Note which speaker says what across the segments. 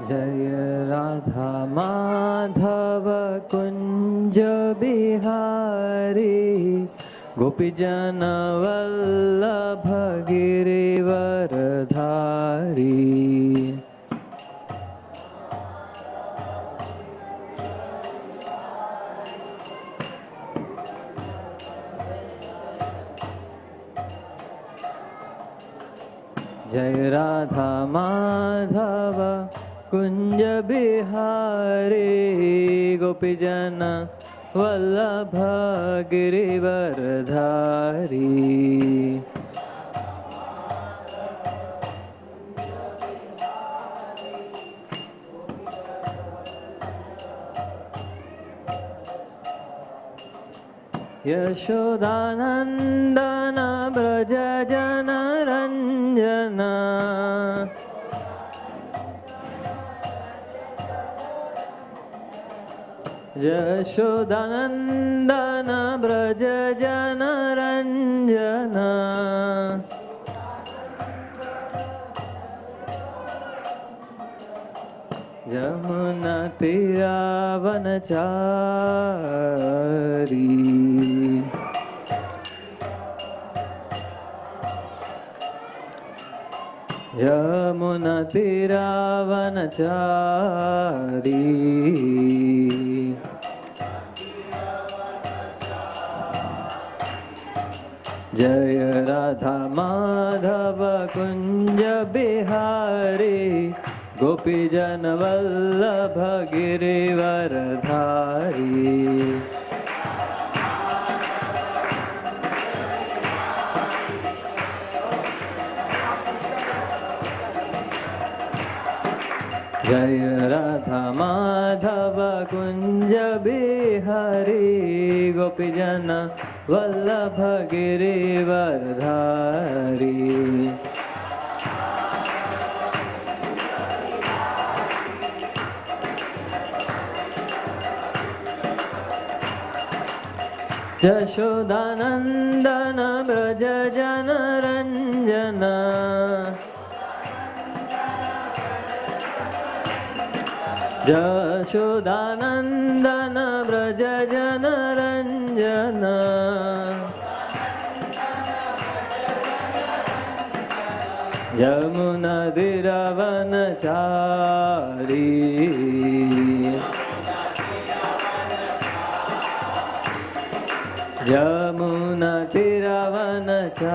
Speaker 1: जय राधा माधव कुंज बिहारी गोपीजन वल्लभ गिरिवरधारी। जय राधा माधव कुंज बिहारी गोपीजन वल्लभ गिरिवरधारी। यशोदानंदन ब्रज जन रंजना यशोदानंदन ब्रज जन रंजना। यमुना तीरावनचारी यमुना तीरावनचारी। जय राधा माधव कुंज बिहारी गोपीजन वल्लभ गिरिवरधारी। जय राधा माधव कुंज बिहारी गोपीजन वल्लभ गिरिवरधारी। यशोदानंदन ब्रज जन रंजना यशोदानंदन ब्रज जन रंजना। यमुना तीरावनचारी यमुना तीरावनचारी।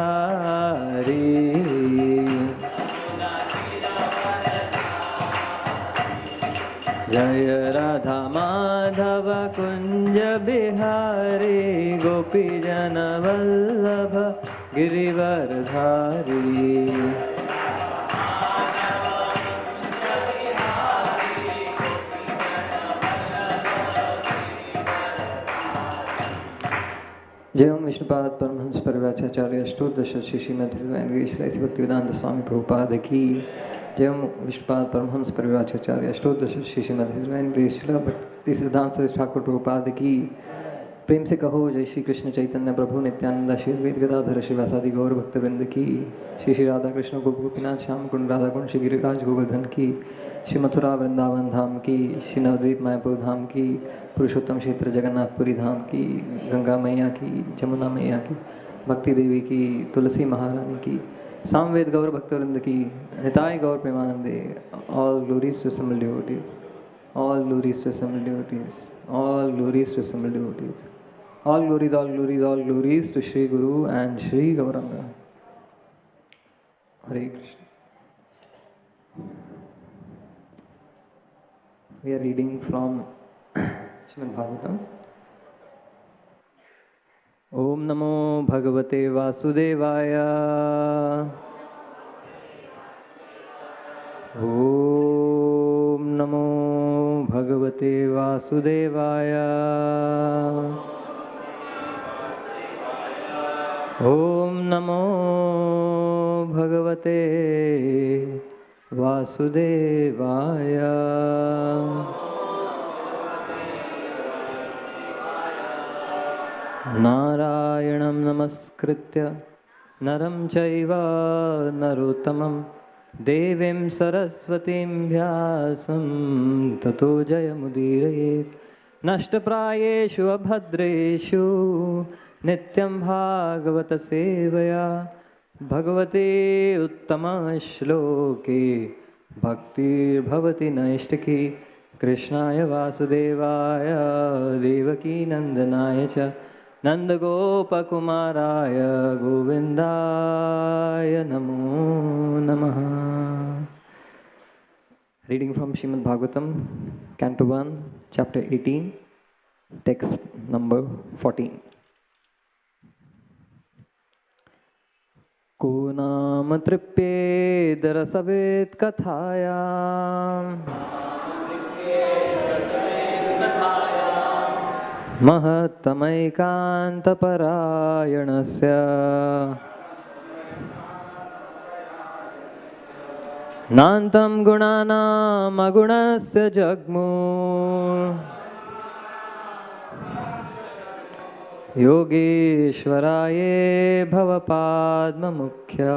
Speaker 1: जय राधा माधव कुंज बिहारी गोपीजन वल्लभ गिरिवरधारी। जय ओम विष्णुपाद परमहंस परिव्राजकाचार्य अष्टोदश श्रीमद भक्तिवेदांत स्वामी प्रभुपाद की। जय ओम विष्णुपाद परमहंस परिव्राजकाचार्य अष्टोदश श्रीमद भक्ति सिद्धांत सरस्वती ठाकुर प्रभुपाद की। प्रेम से कहो जय श्री कृष्ण चैतन्य प्रभु नित्यानंद श्री अद्वैत गदाधर श्रीवासादि गौर भक्तवृंद की। श्री राधा कृष्ण गोपीनाथ श्याम कुंड राधा कुंड श्री गिरिराज गोवर्धन की। श्री मथुरा वृंदावन धाम की। श्री नवद्वीप मायापुर धाम की। पुरुषोत्तम क्षेत्र जगन्नाथपुरी धाम की। गंगा मैया की, जमुना मैया की, भक्ति देवी की, तुलसी महारानी की, सामवेद गौर भक्तवृंद की, निताय गौर प्रेमानंदे। All glories to assembled devotees, all glories to assembled devotees, all glories to assembled devotees, all glories, all glories, all glories to Shri Guru and Shri Gauranga. Hare Krishna. We are reading from Srimad Bhagavatam. Om Namo Bhagavate Vasudevaya. Om Namo Bhagavate Vasudevaya. Om Namo Bhagavate Vasudevaya. नारायणं नमस्कृत्य नरं चैव नरोत्तमं देवीं सरस्वतीं व्यासं ततो जयमुदीरयेत्। नष्टप्रायेषु अभद्रेषु नित्यं भागवत सेवया भगवते उत्तमश्लोके भक्तिर्भवति नैष्टिकी। कृष्णाय वासुदेवाय देवकी नंदनाय च नंदगोपकुमाराय गोविंदाय नमो नमः। Reading from Srimad Bhagavatam, Canto 1, Chapter 18, Text number 14. को नाम तृप्येद रसवेद कथायाम् महत्तमैकान्तपरायणस्य नान्तं गुणानाम् अगुणस्य जग्मु योगेश्वराये भवपाद्ममुख्या।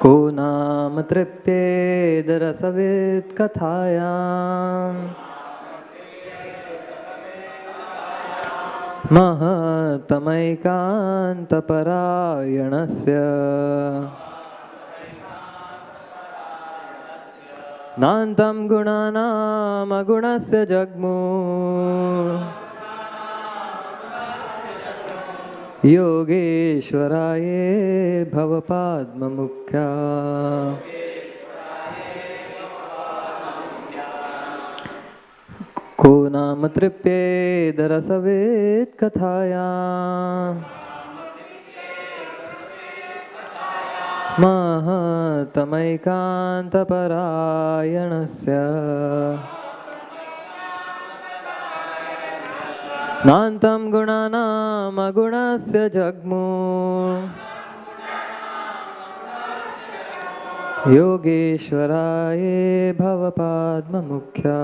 Speaker 1: को नाम तृप्येद रसवेद कथायाम् महत्तमैकान्तपरायणस्य नान्तं गुणानाम् अगुणस्य जग्मु योगेश्वराये भवपाद्ममुख्या। को नाम तृप्येद रसवेद कथायाम् महत्तमैकान्तपरायणस्य नान्तं गुणानाम् अगुणस्य जग्मु योगेश्वराये भवपाद्ममुख्या।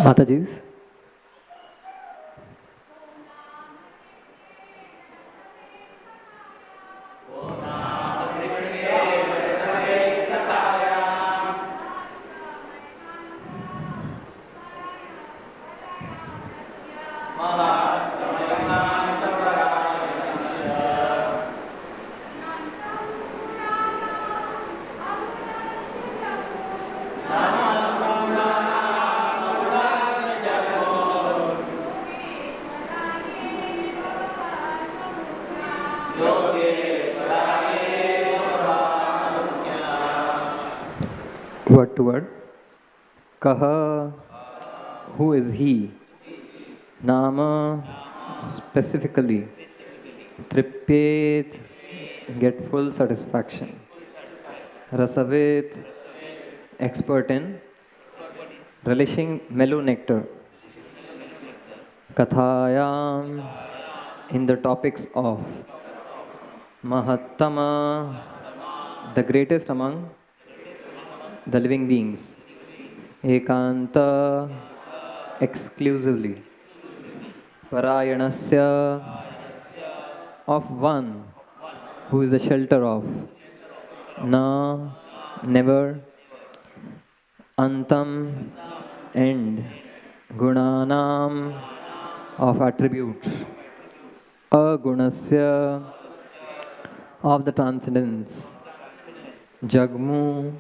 Speaker 1: Mataji. Word to word. Kaha, who is he? Nama, specifically, tripyet, get full satisfaction. Rasavet, expert in relishing mellow nectar. Kathayam, in the topics of Mahattama, the greatest among the living beings. Ekanta, exclusively. Parayanasya, of one who is the shelter of. Na, never. Antam, end. Gunanam, of attributes. Agunasya, of the transcendence. Jagmu,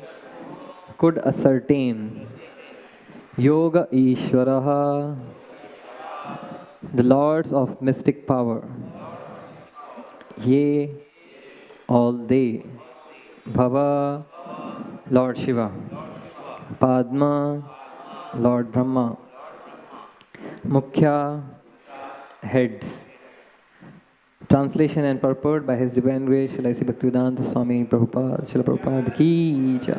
Speaker 1: could ascertain. Yoga Ishvaraha, the lords of mystic power. Ye, all they. Bhava, Lord Shiva. Padma, Lord Brahma. Mukhya, heads. Translation and purport by His Divine Grace Srila A.C. Bhaktivedanta Swami Prabhupada, Srila Prabhupada Ki Jai.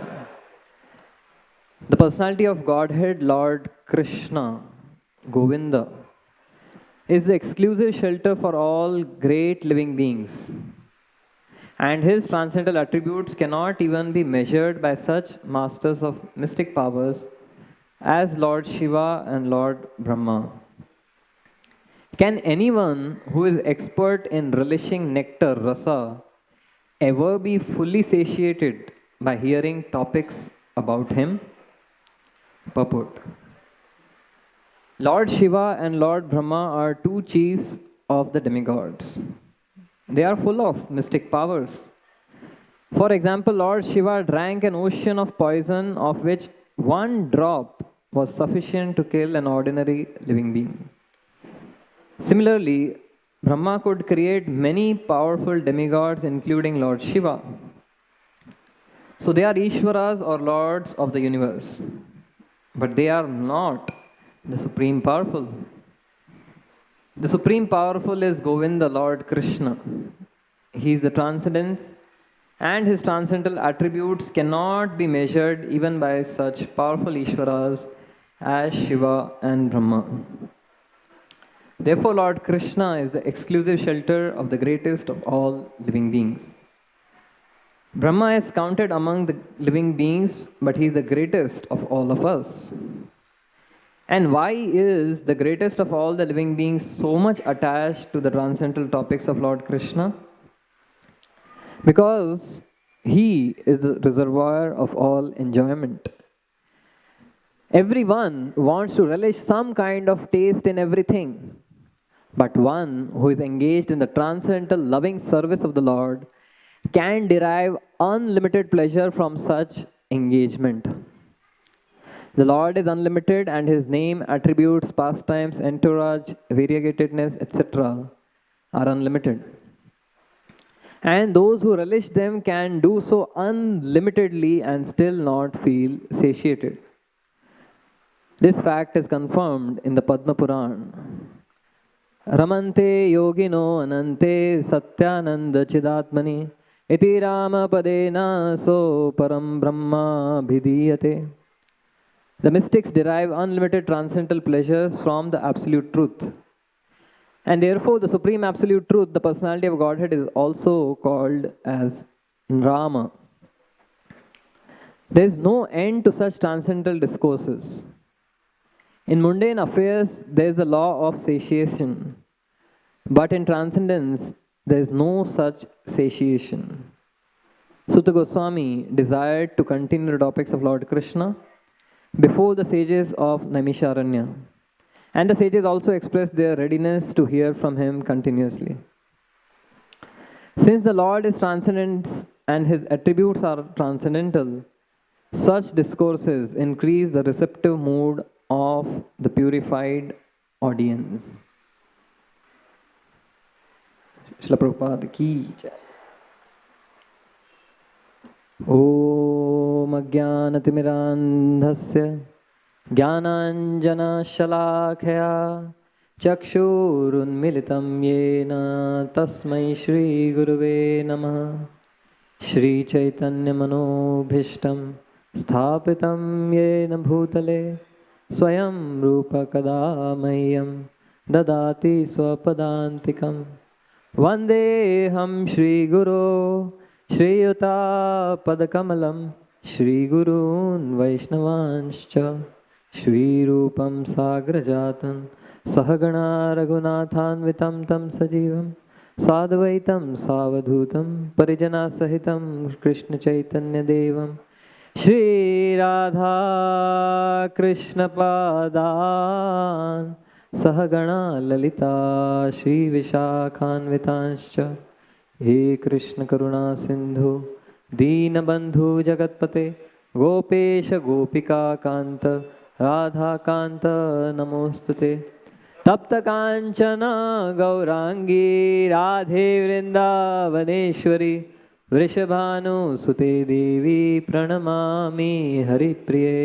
Speaker 1: The personality of Godhead, Lord Krishna, Govinda, is the exclusive shelter for all great living beings. And His transcendental attributes cannot even be measured by such masters of mystic powers as Lord Shiva and Lord Brahma. Can anyone who is expert in relishing nectar, rasa, ever be fully satiated by hearing topics about him? Purport. Lord Shiva and Lord Brahma are two chiefs of the demigods. They are full of mystic powers. For example, Lord Shiva drank an ocean of poison of which one drop was sufficient to kill an ordinary living being. Similarly, Brahma could create many powerful demigods, including Lord Shiva. So they are Ishwaras or lords of the universe. But they are not the supreme powerful. The supreme powerful is Govinda, Lord Krishna. He is the transcendence, and his transcendental attributes cannot be measured even by such powerful Ishwaras as Shiva and Brahma. Therefore, Lord Krishna is the exclusive shelter of the greatest of all living beings. Brahma is counted among the living beings, but he is the greatest of all of us. And why is the greatest of all the living beings so much attached to the transcendental topics of Lord Krishna? Because he is the reservoir of all enjoyment. Everyone wants to relish some kind of taste in everything. But one who is engaged in the transcendental loving service of the Lord can derive unlimited pleasure from such engagement. The Lord is unlimited, and His name, attributes, pastimes, entourage, variegatedness, etc. are unlimited. And those who relish them can do so unlimitedly and still not feel satiated. This fact is confirmed in the Padma Purana. Ramante yogino anante satyananda chidatmani iti rama padena so param brahma bhidiyate. The mystics derive unlimited transcendental pleasures from the absolute truth. And therefore the supreme absolute truth, the personality of Godhead, is also called as Rama. There is no end to such transcendental discourses. In mundane affairs, there is a law of satiation. But in transcendence, there is no such satiation. Sutta Goswami desired to continue the topics of Lord Krishna before the sages of Naimisharanya. And the sages also expressed their readiness to hear from him continuously. Since the Lord is transcendent and his attributes are transcendental, such discourses increase the receptive mood of the purified audience. Srila Prabhupada Ki Jai. Om Ajnanatimirandhasya Jnananjana Shalakaya चक्षुरुन्मिलितं येन तस्मै श्रीगुरुवे नमः। श्रीचैतन्यमनोभीष्टं स्थापितं येन भूतले स्वयं रूपकदा मह्यं ददाति स्वपदान्तिकं। वन्देऽहं श्रीगुरो श्रीयुतापदकमलं श्रीगुरून् वैष्णवांश्च श्रीरूपं साग्रजातं सहगणा रघुनाथान्वितं तं सजीवं साद्वैतं सावधूतं परिजनसहितं कृष्णचैतन्यदेवं श्रीराधा कृष्णपादान् सहगणा ललिता श्रीविशाखान्वितांश्च। हे कृष्ण करुणा सिंधु दीनबंधु जगत्पते गोपेश गोपिका कांत राधा कांत नमोस्तुते। तप्त कांचन गौरांगी राधे वृंदावनेश्वरी वृषभानुसुते देवी प्रणमामि हरिप्रिये।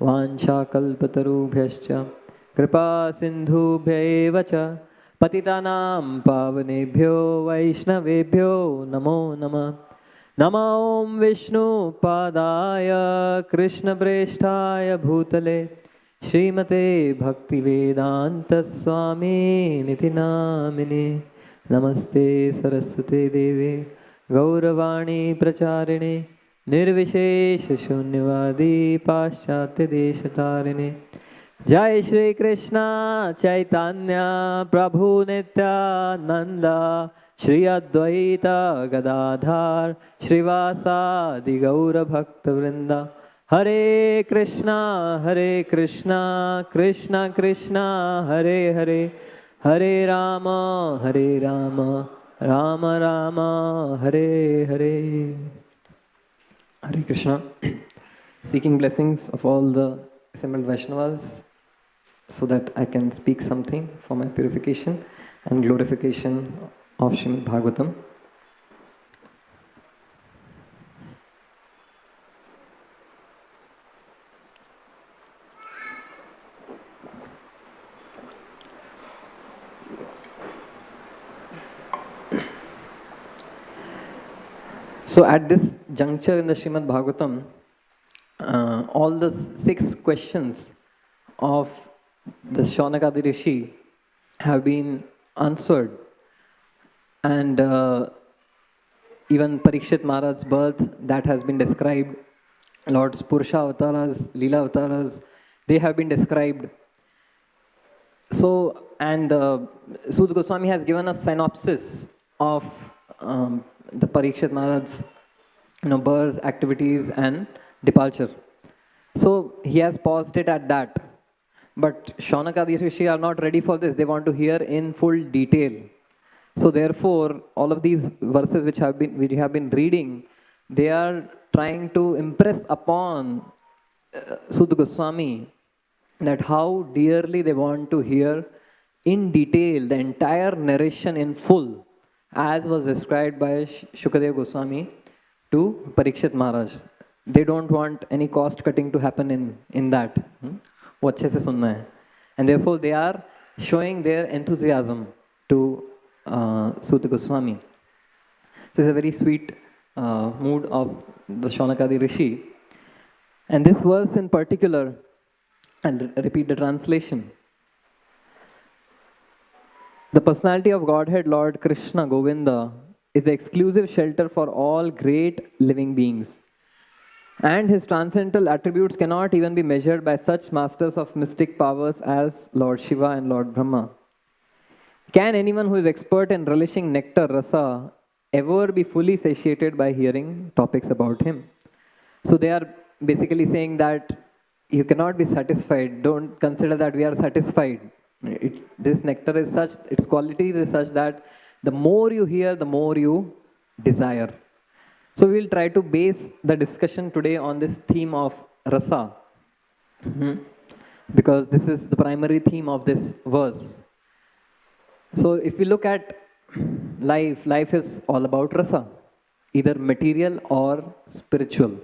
Speaker 1: वाञ्छाकल्पतरुभ्यश्च कृपा सिन्धुभ्यैव च पतितानां पावनेभ्यो वैष्णवेभ्यो नमो नमः। नमो विष्णुपादाय कृष्णप्रेष्ठाय भूतले श्रीमते भक्तिवेदान्तस्वामिनिति नामिने। नमस्ते सरस्वते देवे गौरवाणी प्रचारिणे निर्विशेषशून्यवादी पाश्चात्यदेशतारिणे। जय श्री कृष्ण चैतन्य प्रभु नित्यानंद श्री अद्वैत गदाधर श्रीवासादि गौर भक्तवृंद। हरे Krishna Krishna Krishna Hare Hare Hare Ram Ram Ram Hare Hare. Hare Krishna. Seeking blessings of all the assembled Vaishnavas so that I can speak something for my purification and glorification of Srimad Bhagavatam. So at this juncture in the Srimad Bhagavatam, all the 6 questions of the Shaunakadi Rishi have been answered, and even Parikshit Maharaj's birth, that has been described. Lord's Purusha Avataras, Leela Avataras, they have been described. So, and Sud Goswami has given a synopsis of the Parikshit Maharaj's birth, activities and departure. So he has paused it at that. But Shaunakadi Rishi are not ready for this. They want to hear in full detail. So therefore, all of these verses which we have been reading, they are trying to impress upon Sud Goswami that how dearly they want to hear in detail the entire narration in full, as was described by Shukadeva Goswami to Parikshit Maharaj. They don't want any cost cutting to happen in that. वो अच्छे से सुनना है. And therefore they are showing their enthusiasm to Suta Goswami. So it's a very sweet mood of the Shaunakadi Rishi. And this verse in particular, I'll repeat the translation. The personality of Godhead Lord Krishna Govinda is the exclusive shelter for all great living beings. And his transcendental attributes cannot even be measured by such masters of mystic powers as Lord Shiva and Lord Brahma. Can anyone who is expert in relishing nectar, rasa, ever be fully satiated by hearing topics about him? So they are basically saying that you cannot be satisfied. Don't consider that we are satisfied. This nectar is such, its qualities is such that the more you hear, the more you desire. So we will try to base the discussion today on this theme of rasa, because this is the primary theme of this verse. So if we look at life, life is all about rasa, either material or spiritual.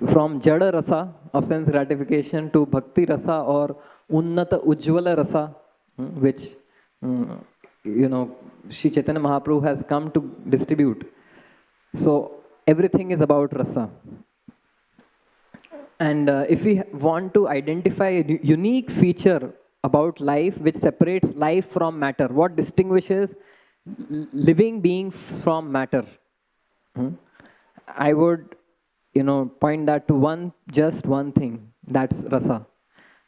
Speaker 1: From Jada Rasa of sense gratification to Bhakti Rasa or Unnata Ujjvala Rasa, which you know Sri Chaitanya Mahaprabhu has come to distribute. So everything is about rasa. And if we want to identify a unique feature about life which separates life from matter, what distinguishes living beings from matter? I would, point that to just one thing. That's rasa.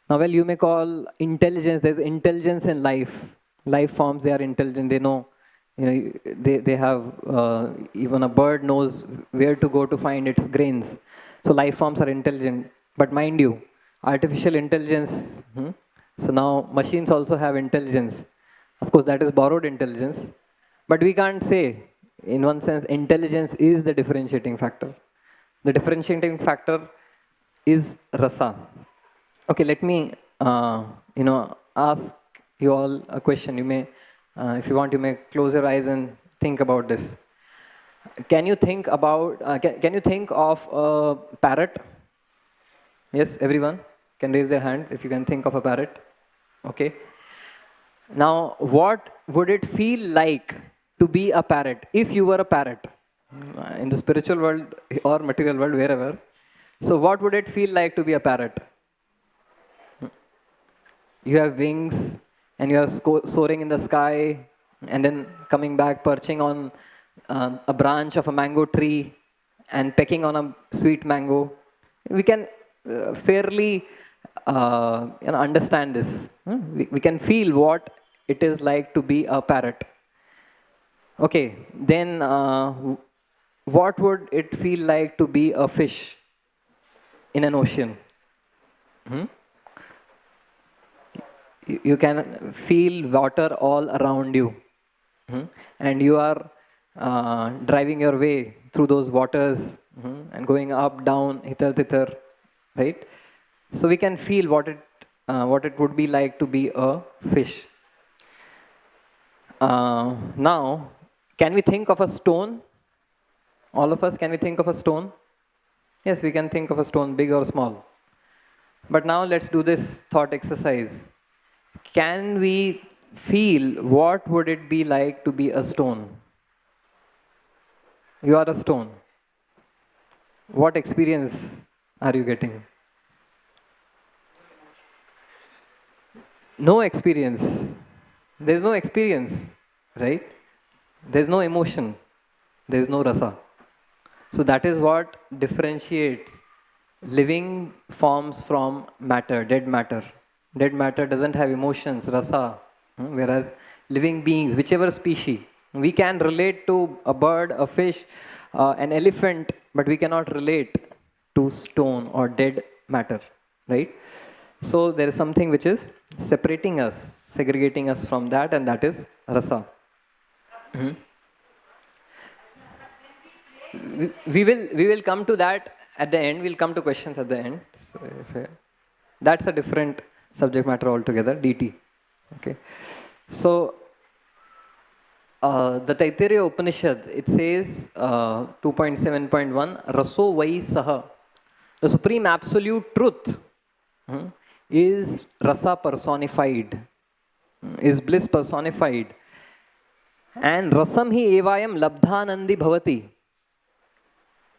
Speaker 1: Now, well, you may call intelligence. There's intelligence in life. Life forms. They are intelligent. They know. They have. Even a bird knows where to go to find its grains. So life forms are intelligent. But mind you, artificial intelligence. So now machines also have intelligence. Of course, that is borrowed intelligence. But we can't say, in one sense, intelligence is the differentiating factor. The differentiating factor is rasa. Okay, let me, ask you all a question. You may, if you want, you may close your eyes and think about this. Can you think about, can you think of a parrot? Yes, everyone can raise their hands if you can think of a parrot. Okay. Now, what would it feel like to be a parrot if you were a parrot? In the spiritual world or material world, wherever. So what would it feel like to be a parrot? You have wings and you are soaring in the sky and then coming back, perching on a branch of a mango tree and pecking on a sweet mango. We can fairly understand this. We can feel what it is like to be a parrot. Okay, then what would it feel like to be a fish in an ocean? You can feel water all around you. And you are driving your way through those waters and going up, down, hitar, titar, right? So we can feel what it would be like to be a fish. Now, can we think of a stone? All of us, can we think of a stone? Yes, we can think of a stone, big or small. But now let's do this thought exercise. Can we feel what would it be like to be a stone? You are a stone. What experience are you getting? No experience. There's no experience, right? There's no emotion. There's no rasa. So that is what differentiates living forms from matter, dead matter. Dead matter doesn't have emotions, rasa. Whereas living beings, whichever species, we can relate to a bird, a fish, an elephant, but we cannot relate to stone or dead matter, right? So there is something which is separating us, segregating us from that, and that is rasa. We will come to that at the end. We'll come to questions at the end. So that's a different subject matter altogether, DT. Okay. So the Taittiriya Upanishad, it says 2.7.1, Raso Vai Saha. The supreme absolute truth is rasa personified, is bliss personified. And rasam hi evayam labdhanandi bhavati.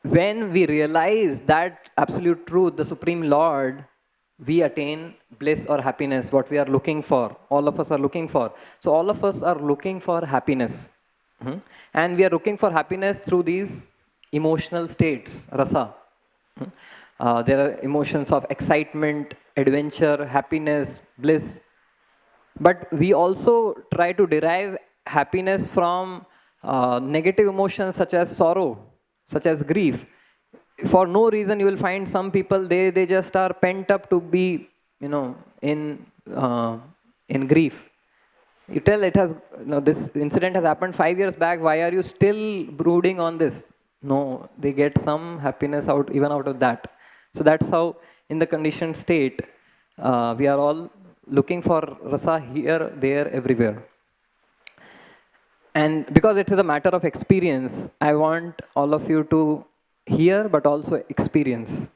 Speaker 1: When we realize that absolute truth, the Supreme Lord, we attain bliss or happiness, what we are looking for. All of us are looking for. So all of us are looking for happiness. And we are looking for happiness through these emotional states, rasa. There are emotions of excitement, adventure, happiness, bliss. But we also try to derive happiness from negative emotions such as sorrow, such as grief. For no reason you will find some people, they just are pent up to be, in grief. You tell it has, this incident has happened 5 years back, why are you still brooding on this? No, they get some happiness even out of that. So that's how in the conditioned state, we are all looking for rasa here, there, everywhere. And because it is a matter of experience, I want all of you to hear but also experience.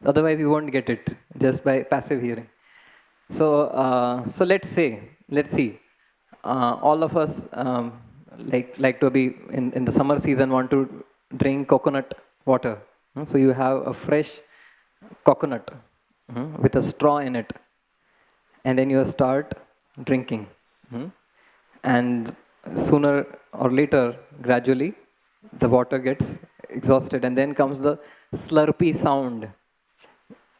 Speaker 1: Otherwise, you won't get it just by passive hearing. So let's see. All of us like to be in the summer season want to drink coconut water. So you have a fresh coconut with a straw in it, and then you start drinking. And sooner or later, gradually, the water gets exhausted, and then comes the slurpy sound,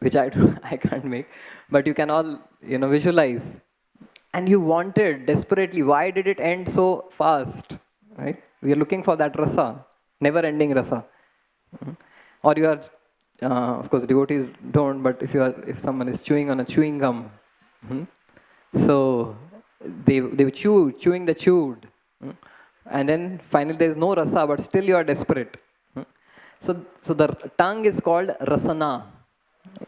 Speaker 1: which I can't make, but you can all visualize. And you wanted desperately. Why did it end so fast? Right? We are looking for that rasa, never-ending rasa. Or you are, of course, devotees don't. But if someone is chewing on a chewing gum, so they chewing the chewed, and then finally there is no rasa, but still you are desperate. So the tongue is called rasana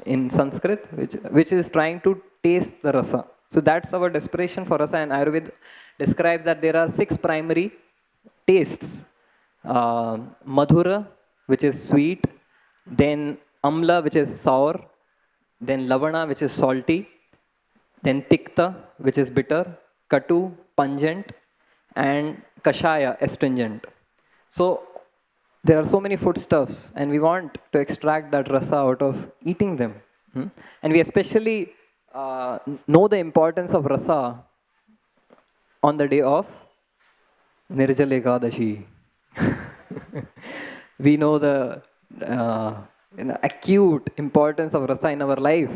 Speaker 1: in Sanskrit, which is trying to taste the rasa. So that's our desperation for rasa, and Ayurveda describes that there are 6 primary tastes. Madhura, which is sweet, then amla, which is sour, then lavana, which is salty, then tikta, which is bitter, katu, pungent, and kashaya, astringent. So there are so many foodstuffs, and we want to extract that rasa out of eating them. And we especially know the importance of rasa on the day of Nirjala Ekadashi. We know the acute importance of rasa in our life.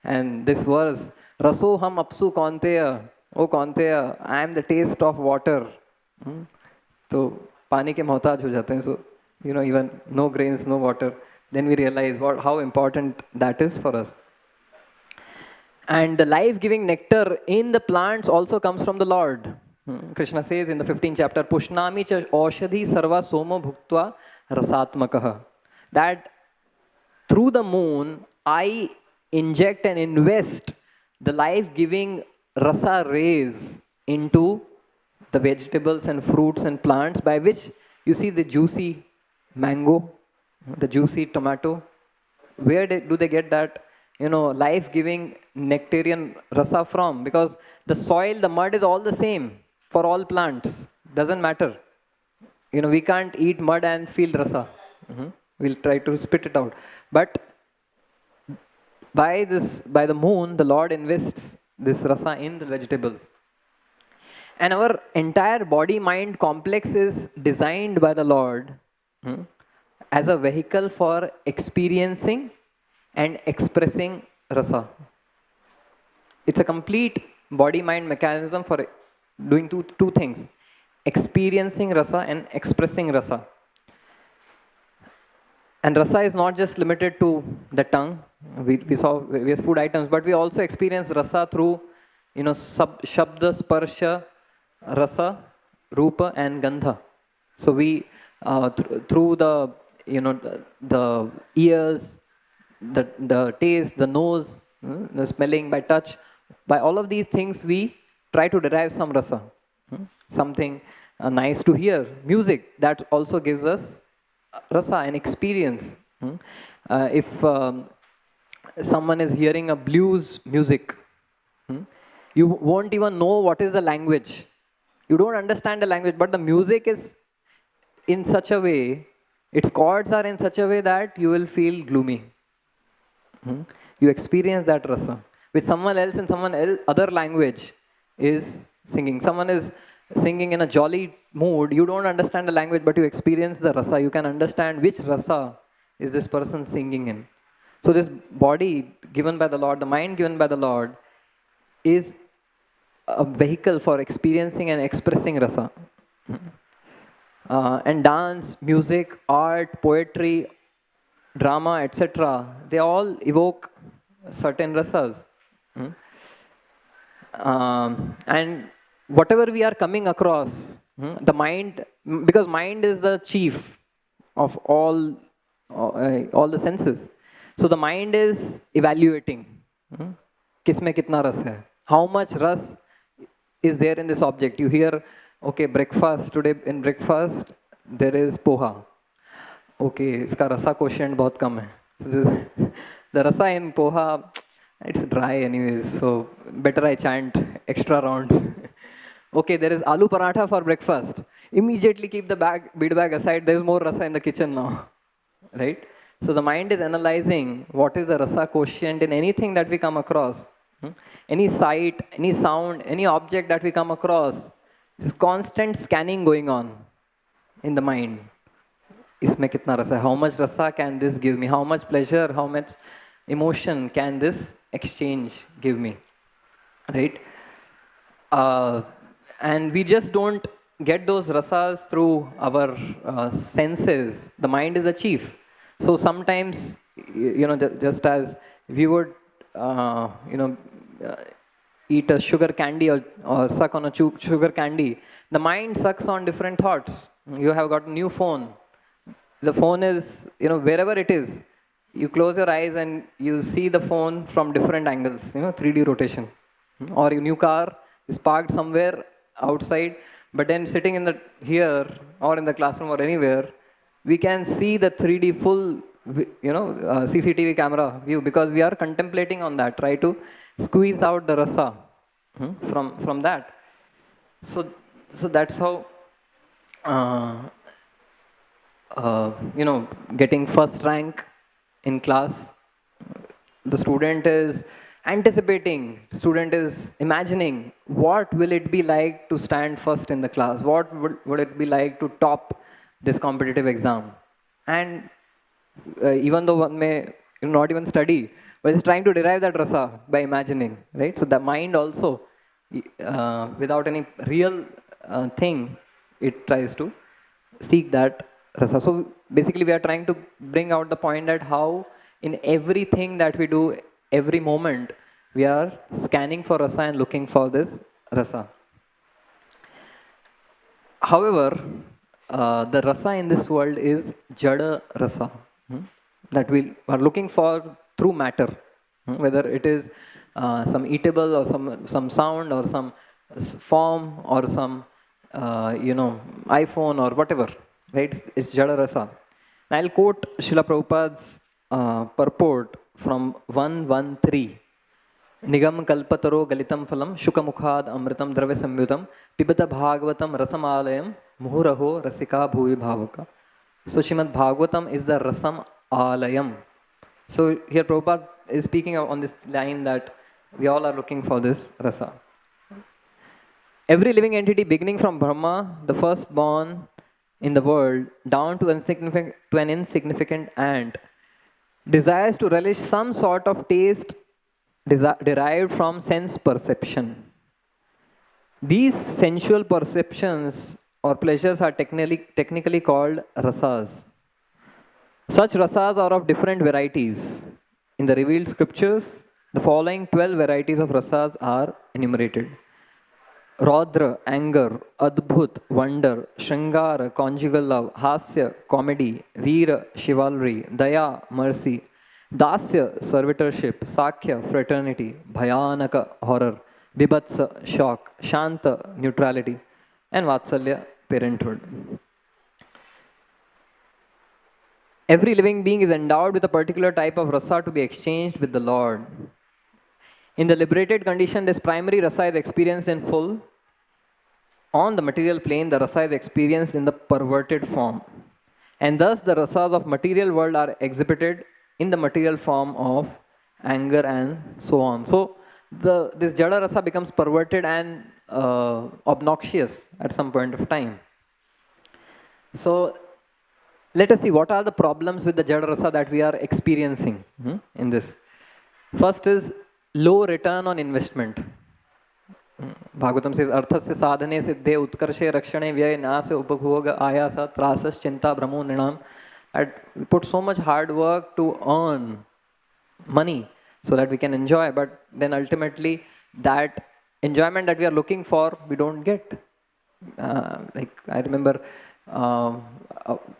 Speaker 1: And this verse, Raso ham apsu kaunteya, oh kaunteya, I am the taste of water. So पानी के मोहताज हो जाते हैं. So even no grains, no water, then we realize how important that is for us. And the life-giving nectar in the plants also comes from the Lord. Krishna says in the 15th chapter, Pushnami cha aushadhi sarva somo bhuktva rasatmakaha. That through the moon, I inject and invest the life-giving rasa rays into the vegetables and fruits and plants, by which you see the juicy mango, the juicy tomato. Where do they get that life-giving nectarian rasa from? Because the soil, the mud is all the same for all plants. Doesn't matter. We can't eat mud and feel rasa. We'll try to spit it out. But by the moon, the Lord invests this rasa in the vegetables. And our entire body-mind complex is designed by the Lord as a vehicle for experiencing and expressing rasa. It's a complete body-mind mechanism for doing two things: experiencing rasa and expressing rasa. And rasa is not just limited to the tongue. We saw various food items, but we also experience rasa through shabda, sparsha, rasa, rupa, and gandha. So we through the the ears, the taste, the nose, the smelling, by touch, by all of these things we try to derive some rasa. Something nice to hear, music, that also gives us rasa and experience. If someone is hearing a blues music, you won't even know what is the language. You don't understand the language, but the music is in such a way, its chords are in such a way that you will feel gloomy. You experience that rasa, which someone else in other language is singing. Someone is singing in a jolly mood. You don't understand the language, but you experience the rasa. You can understand which rasa is this person singing in. So this body given by the Lord, the mind given by the Lord, is a vehicle for experiencing and expressing rasa. And dance, music, art, poetry, drama, etc., they all evoke certain rasas. And whatever we are coming across, the mind, because mind is the chief of all the senses. So the mind is evaluating. Kisme kitna ras hai? How much ras is there in this object? You hear, okay, breakfast, today in breakfast, there is poha. Okay, iska rasa quotient bahut kam hai. The rasa in poha, it's dry anyways, so better I chant extra rounds. Okay, there is aloo paratha for breakfast. Immediately keep the bead bag aside, there's more rasa in the kitchen now. Right? So the mind is analyzing what is the rasa quotient in anything that we come across. Any sight, any sound, any object that we come across. There's constant scanning going on in the mind. इसमें कितना रसा है? How much rasa can this give me? How much pleasure, how much emotion can this exchange give me? Right? And we just don't get those rasas through our senses. The mind is a chief. So sometimes, just as we would, eat a sugar candy or suck on a sugar candy, the mind sucks on different thoughts. You have got a new phone. The phone is, wherever it is, you close your eyes and you see the phone from different angles, 3D rotation. Or your new car is parked somewhere outside, but then sitting in here or in the classroom or anywhere, we can see the 3D full, CCTV camera view because we are contemplating on that, try to squeeze out the rasa from that. So that's how, getting first rank in class, the student is anticipating, student is imagining what will it be like to stand first in the class, what would it be like to top this competitive exam. And even though one may not even study, but is trying to derive that rasa by imagining, right? So the mind also, without any real thing, it tries to seek that rasa. So basically we are trying to bring out the point that how in everything that we do, every moment, we are scanning for rasa and looking for this rasa. However, the rasa in this world is jada rasa, that we are looking for through matter, whether it is some eatable or some sound or some form or some iPhone or whatever, right? It's jada rasa. Now I'll quote Srila Prabhupada's purport from 113. Nigam kalpataro galitam phalam shukamukhad amritam dravya samyutam pibata bhagavatam rasamalayam muhuraho rasika bhuvi bhavaka. So Srimad Bhagavatam is the rasam alayam. So here Prabhupada is speaking on this line that we all are looking for this rasa. Every living entity beginning from Brahma, the firstborn in the world, down to an insignificant ant, desires to relish some sort of taste derived from sense perception. These sensual perceptions or pleasures are technically called rasas. Such rasas are of different varieties. In the revealed scriptures, the following 12 varieties of rasas are enumerated. Raudra, anger; Adbhut, wonder; Shringara, conjugal love; Hasya, comedy; Veera, chivalry; Daya, mercy; Dasya, servitorship; Sakhya, fraternity; Bhayanaka, horror; Bibhatsa, shock; Shanta, neutrality; and Vatsalya, parenthood. Every living being is endowed with a particular type of rasa to be exchanged with the Lord. In the liberated condition, this primary rasa is experienced in full. On the material plane, the rasa is experienced in the perverted form. And thus, the rasas of material world are exhibited in the material form of anger and so on. So, this jada rasa becomes perverted and obnoxious at some point of time. So, let us see what are the problems with the jada rasa that we are experiencing in this. First is low return on investment. Bhagavatam says, Arthasya sadhane siddhe utkarshe rakshane vyay nasa upabhoga ayasa trasas chinta brahmo nrinam. We put so much hard work to earn money so that we can enjoy, but then ultimately that enjoyment that we are looking for, we don't get. Like I remember,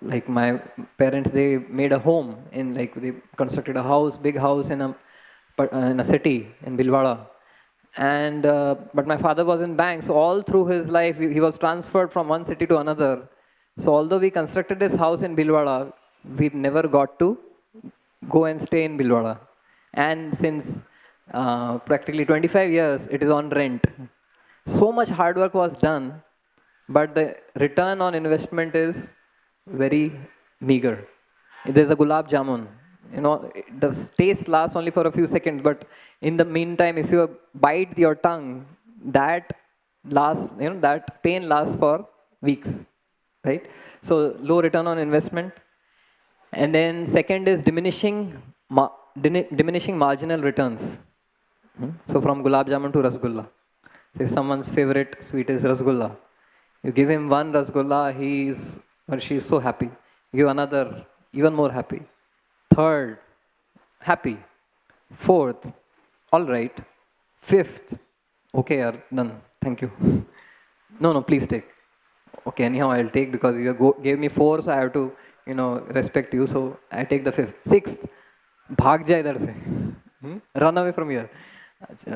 Speaker 1: like my parents, they made a home in, like they constructed a house, big house in a city in Bhilwara. And but my father was in bank, so all through his life he was transferred from one city to another. So although we constructed this house in Bhilwara, we never got to go and stay in Bhilwara. And since practically 25 years, it is on rent. So much hard work was done, but the return on investment is very meager. There's a gulab jamun. The taste lasts only for a few seconds, but in the meantime, if you bite your tongue, that that pain lasts for weeks, right? So low return on investment. And then second is diminishing marginal returns. So from gulab jamun to rasgulla. So if someone's favorite sweet is rasgulla, you give him one rasgulla, he is or she is so happy. You give another, even more happy. Third, happy. Fourth, all right. Fifth, okay, yaar, done. Thank you. No, please take. Okay, anyhow, I'll take because you gave me four, so I have to, respect you. So I take the fifth. Sixth, bhag ja idhar se. Run away from here.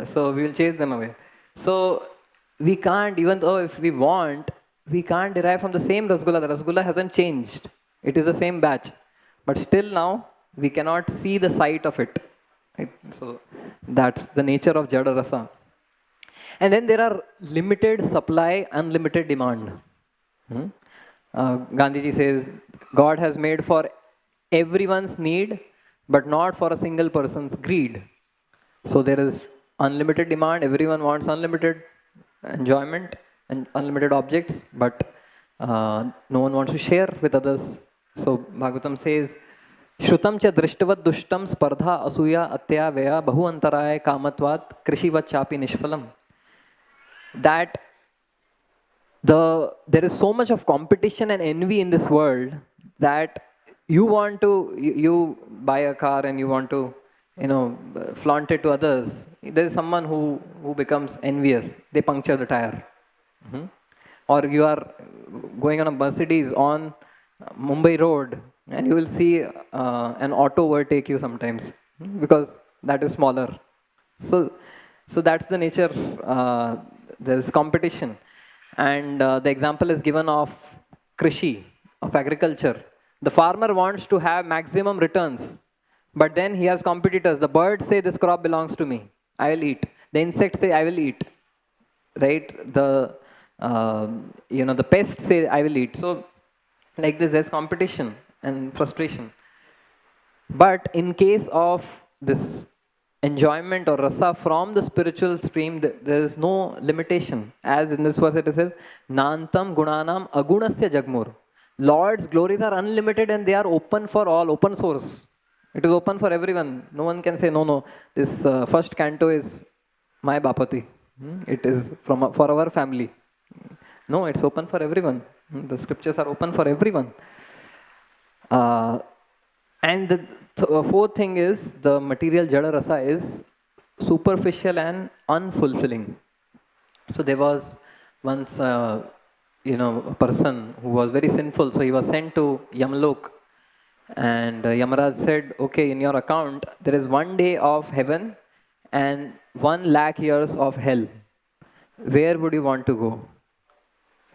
Speaker 1: So we will chase them away. So we can't, even though if we want, we can't derive from the same rasgulla. The rasgulla hasn't changed. It is the same batch. But still now, we cannot see the sight of it. Right? So that's the nature of Jada Rasa. And then there are limited supply, unlimited demand. Gandhiji says, God has made for everyone's need, but not for a single person's greed. So there is unlimited demand, everyone wants unlimited enjoyment and unlimited objects, but no one wants to share with others. So Bhagavatam says, Shrutam cha drishtavad dushtam spardha asuya atya vaya bahu antaraya kamatvat krishivat chapi nishphalam. That there is so much of competition and envy in this world that you buy a car and you want to flaunt it to others. There is someone who becomes envious. They puncture the tire. Or you are going on a Mercedes on Mumbai road and you will see an auto overtake you sometimes because that is smaller. So that's the nature. There is competition. And the example is given of Krishi, of agriculture. The farmer wants to have maximum returns, but then he has competitors. The birds say this crop belongs to me, I will eat. The insects say I will eat, right? The pests say I will eat. So like this, there's competition and frustration. But in case of this enjoyment or rasa from the spiritual stream, there is no limitation. As in this verse it says, Nantam gunanam agunasya jagmur. Lord's glories are unlimited and they are open for all, open source. It is open for everyone. No one can say, no, this first canto is my Bapati. It is for our family. No, it's open for everyone. The scriptures are open for everyone. And the fourth thing is the material Jada Rasa is superficial and unfulfilling. So there was once, a person who was very sinful. So he was sent to Yamlok. And Yamaraj said, okay, in your account, there is 1 day of heaven and 1 lakh years of hell. Where would you want to go?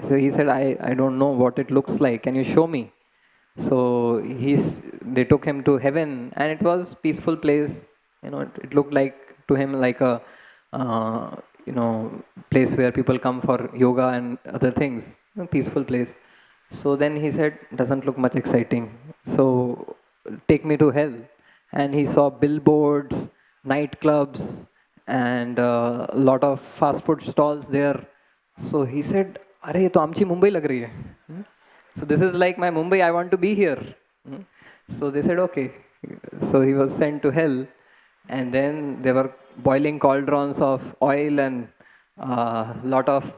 Speaker 1: So he said, I don't know what it looks like. Can you show me? So they took him to heaven, and it was peaceful place. It looked like to him like a place where people come for yoga and other things. Peaceful place. So then he said, doesn't look much exciting. So take me to hell. And he saw billboards, nightclubs, and a lot of fast food stalls there. So he said, "Arey, ये तो आमची मुंबई लग रही है." So this is like my Mumbai, I want to be here. So they said, okay. So he was sent to hell. And then there were boiling cauldrons of oil and lot of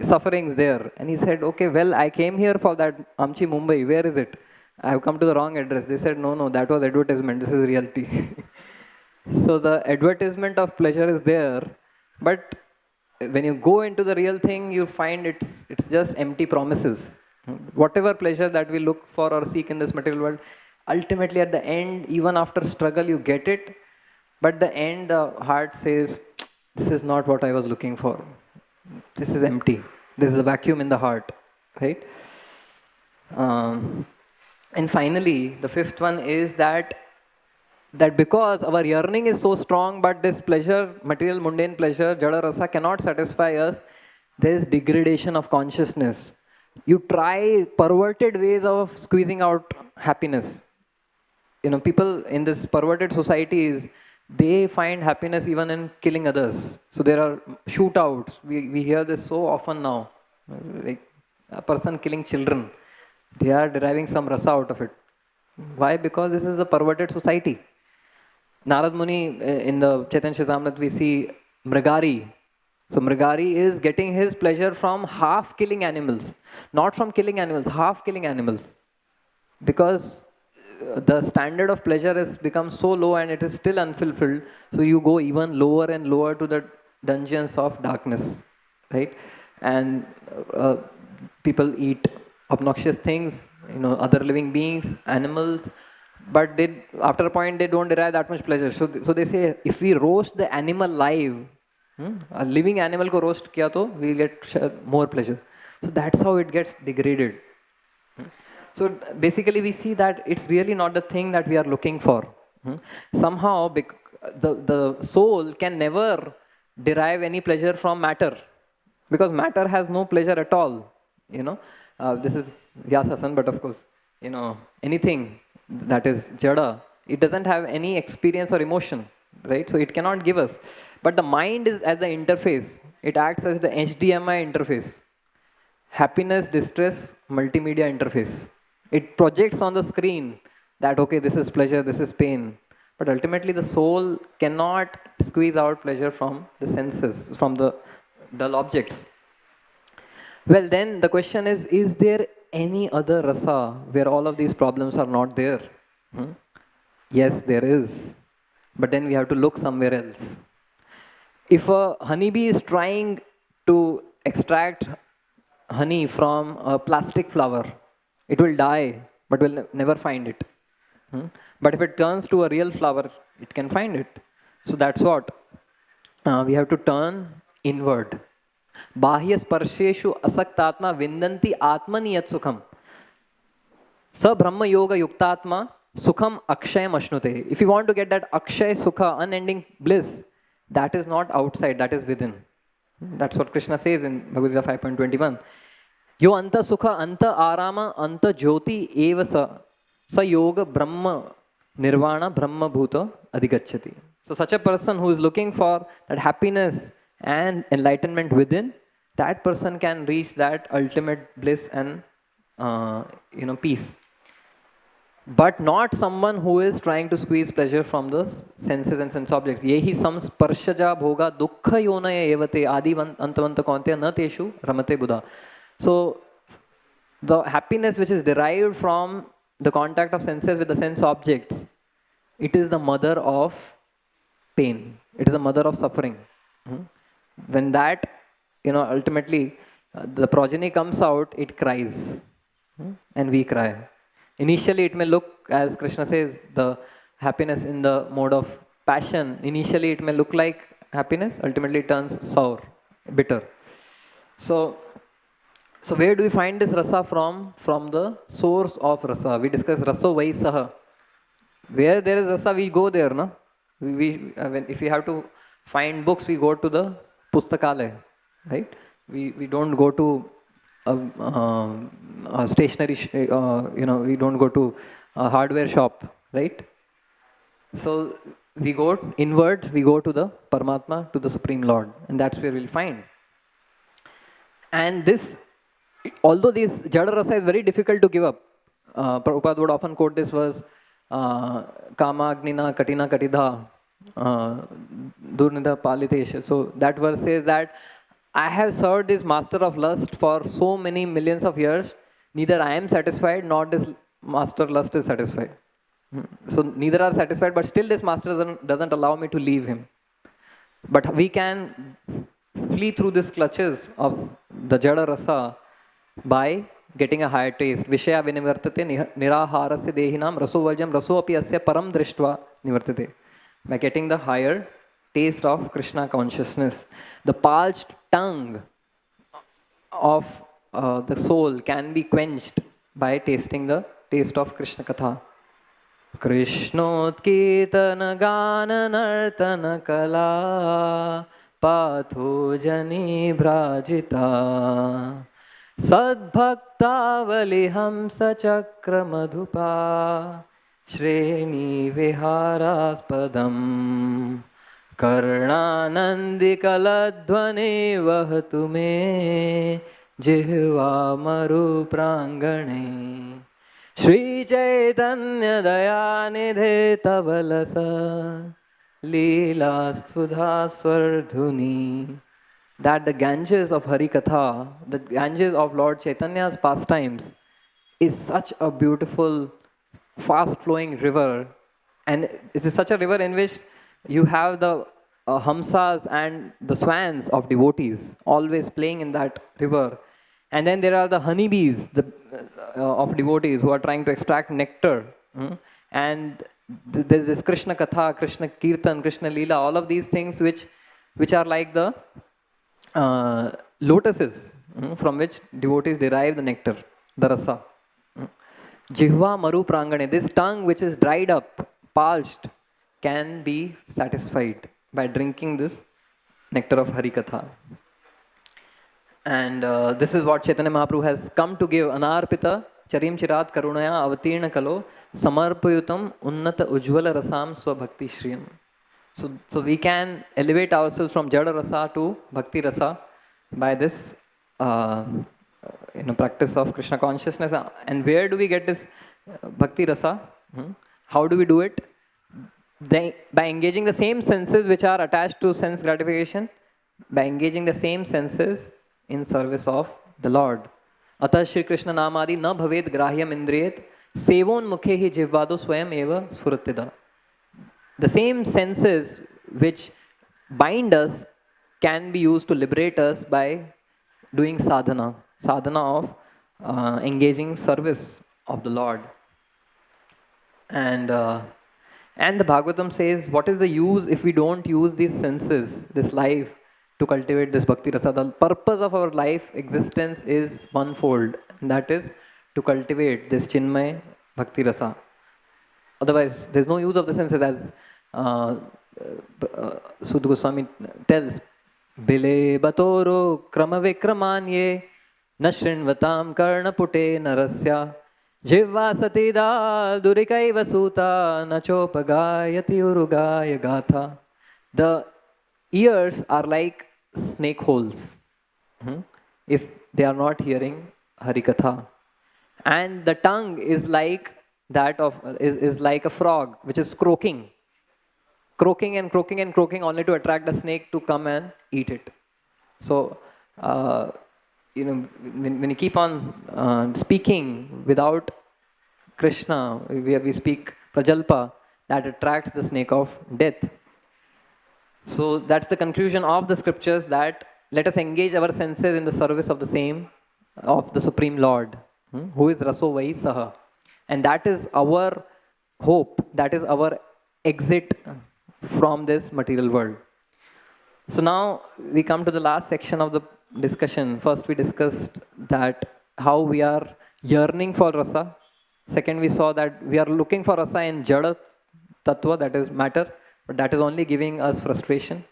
Speaker 1: sufferings there. And he said, okay, well, I came here for that Amchi Mumbai. Where is it? I have come to the wrong address. They said, no, that was advertisement. This is reality. So the advertisement of pleasure is there. But when you go into the real thing, you find it's just empty promises. Whatever pleasure that we look for or seek in this material world, ultimately at the end, even after struggle, you get it. But the end, the heart says, this is not what I was looking for. This is empty. This is a vacuum in the heart, right? And finally, the fifth one is that That because our yearning is so strong, but this pleasure, material mundane pleasure, jada rasa, cannot satisfy us, there is degradation of consciousness. You try perverted ways of squeezing out happiness. People in this perverted societies, they find happiness even in killing others. So there are shootouts. We hear this so often now. Like a person killing children, they are deriving some rasa out of it. Why? Because this is a perverted society. Narad Muni, in the Chaitanya Charitamrita, we see Mrigari. So Mrigari is getting his pleasure from half killing animals, not from killing animals, half killing animals. Because the standard of pleasure has become so low and it is still unfulfilled, so you go even lower and lower to the dungeons of darkness, right? And uh, people eat obnoxious things, other living beings, animals, but after a point they don't derive that much pleasure. So they say if we roast the animal live, a living animal ko roast kiya to we get more pleasure. So that's how it gets degraded. So basically, we see that it's really not the thing that we are looking for. Somehow, the soul can never derive any pleasure from matter, because matter has no pleasure at all. This is Vyasasan, but of course, anything that is jada, it doesn't have any experience or emotion, right? So it cannot give us. But the mind is as the interface. It acts as the HDMI interface. Happiness, distress, multimedia interface. It projects on the screen that, okay, this is pleasure, this is pain. But ultimately, the soul cannot squeeze out pleasure from the senses, from the dull objects. Well, then the question is there any other rasa where all of these problems are not there? Yes, there is. But then we have to look somewhere else. If a honeybee is trying to extract honey from a plastic flower, it will die, but will never find it. But if it turns to a real flower, it can find it. So that's what we have to turn inward. Bahya sparsheshu asaktatma vindanti atmani yat sukham. Sa brahma yoga yuktatma sukham akshayam ashnute. If you want to get that akshay sukha, unending bliss, that is not outside, that is within. That's what Krishna says in Bhagavad Gita 5.21. Yo anta sukha, anta arama, anta jyoti eva sa yoga brahma nirvana brahma bhuta adhigacchati. So such a person who is looking for that happiness and enlightenment within, that person can reach that ultimate bliss and peace. But not someone who is trying to squeeze pleasure from the senses and sense objects. Yehi samsparshaja bhoga dukkha yonaya evate adi antavanta kaunteya na teshu ramate buddha. So the happiness which is derived from the contact of senses with the sense objects, it is the mother of pain. It is the mother of suffering. When that, ultimately the progeny comes out, it cries. And we cry. Initially, it may look, as Krishna says, the happiness in the mode of passion. Initially, it may look like happiness. Ultimately, it turns sour, bitter. So where do we find this rasa from? From the source of rasa. We discuss raso vaisaha. Where there is rasa, we go there, no? If we have to find books, we go to the pustakalaya, right? We don't go to a stationery, we don't go to a hardware shop, right? So we go inward, we go to the Paramatma, to the Supreme Lord, and that's where we'll find. And this, although this Jada Rasa is very difficult to give up, Prabhupada would often quote this verse, Kama Agnina Katina Katidha Durnida Palitesha. So that verse says that I have served this master of lust for so many millions of years. Neither I am satisfied, nor this master lust is satisfied. So neither are satisfied, but still this master doesn't allow me to leave him. But we can flee through these clutches of the Jada Rasa by getting a higher taste. Vishaya vinivartate niraharasya dehinam raso valjam raso api asya param drishtva nivartate. By getting the higher taste of Krishna consciousness. The parched tongue of the soul can be quenched by tasting the taste of Krishna Katha. कृष्णोत्कीर्तनगाननर्तनकला पाथो जनिभ्राजिता सद्भक्तावलिहंसचक्रमधुपा श्रेणीविहारास्पदम् कर्णानन्दिकलध्वनि वहतु मे जिह्वामरुप्राङ्गणे श्रीचैतन्यदयानिधे तव लस लीलास्तुधास्वर्धुनी. That the Ganges of Harikatha, the Ganges of Lord Chaitanya's pastimes, is such a beautiful, fast-flowing river, and it is such a river in which you have the hamsas and the swans of devotees always playing in that river, and then there are the honeybees of devotees who are trying to extract nectar, and there's this Krishna Katha, Krishna Kirtan, Krishna Leela, all of these things which are like the lotuses from which devotees derive the nectar, the rasa. Jihva maru prangane, this tongue which is dried up, parched, can be satisfied by drinking this nectar of Harikatha. And this is what Chaitanya Mahaprabhu has come to give. Anarpita charim chirat karunaya avatirna kalo samarpayutam unnata ujjvala rasam swabhakti shriyam. So we can elevate ourselves from Jada Rasa to Bhakti Rasa by this practice of Krishna consciousness. And where do we get this Bhakti Rasa? How do we do it? By engaging the same senses which are attached to sense gratification, by engaging the same senses in service of the Lord. Atah Shri Krishna Namadi na bhaved grahyam indriyet sevon mukhe hi jivvado swayam eva sfuratida. The same senses which bind us can be used to liberate us by doing sadhana of engaging service of the Lord. And the Bhagavatam says, what is the use if we don't use these senses, this life, to cultivate this bhakti rasa? The purpose of our life existence is onefold, and that is to cultivate this chinmay bhakti rasa. Otherwise, there's no use of the senses, as Sudha Goswami tells, Bile batoro krama vikramanye nashrinvatam karnapute narasya jivva satida durikaiva suta nachopagayati urugaya gatha. The ears are like snake holes if they are not hearing Harikatha. And the tongue is like is like a frog which is croaking and croaking only to attract the snake to come and eat it. So when you keep on speaking without Krishna, we speak prajalpa, that attracts the snake of death. So that's the conclusion of the scriptures, that let us engage our senses in the service of the Supreme Lord, who is Raso Vai Saha. And that is our hope, that is our exit from this material world. So now we come to the last section of the discussion. First we discussed that how we are yearning for rasa. Second, we saw that we are looking for rasa in jada tattva, that is matter, but that is only giving us frustration.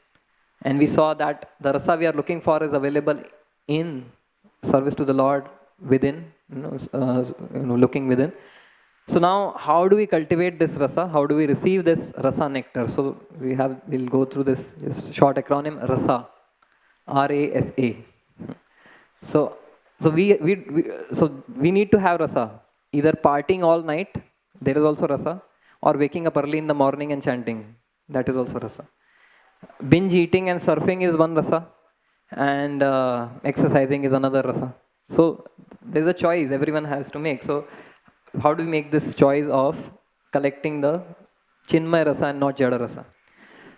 Speaker 1: And we saw that the rasa we are looking for is available in service to the Lord within, looking within. So now, how do we cultivate this rasa? How do we receive this rasa nectar? So we'll go through this short acronym, rasa, R-A-S-A. So we need to have rasa. Either partying all night, there is also rasa, or waking up early in the morning and chanting, that is also rasa. Binge eating and surfing is one rasa, and exercising is another rasa. So there's a choice everyone has to make. So how do we make this choice of collecting the chinmay rasa and not jada rasa?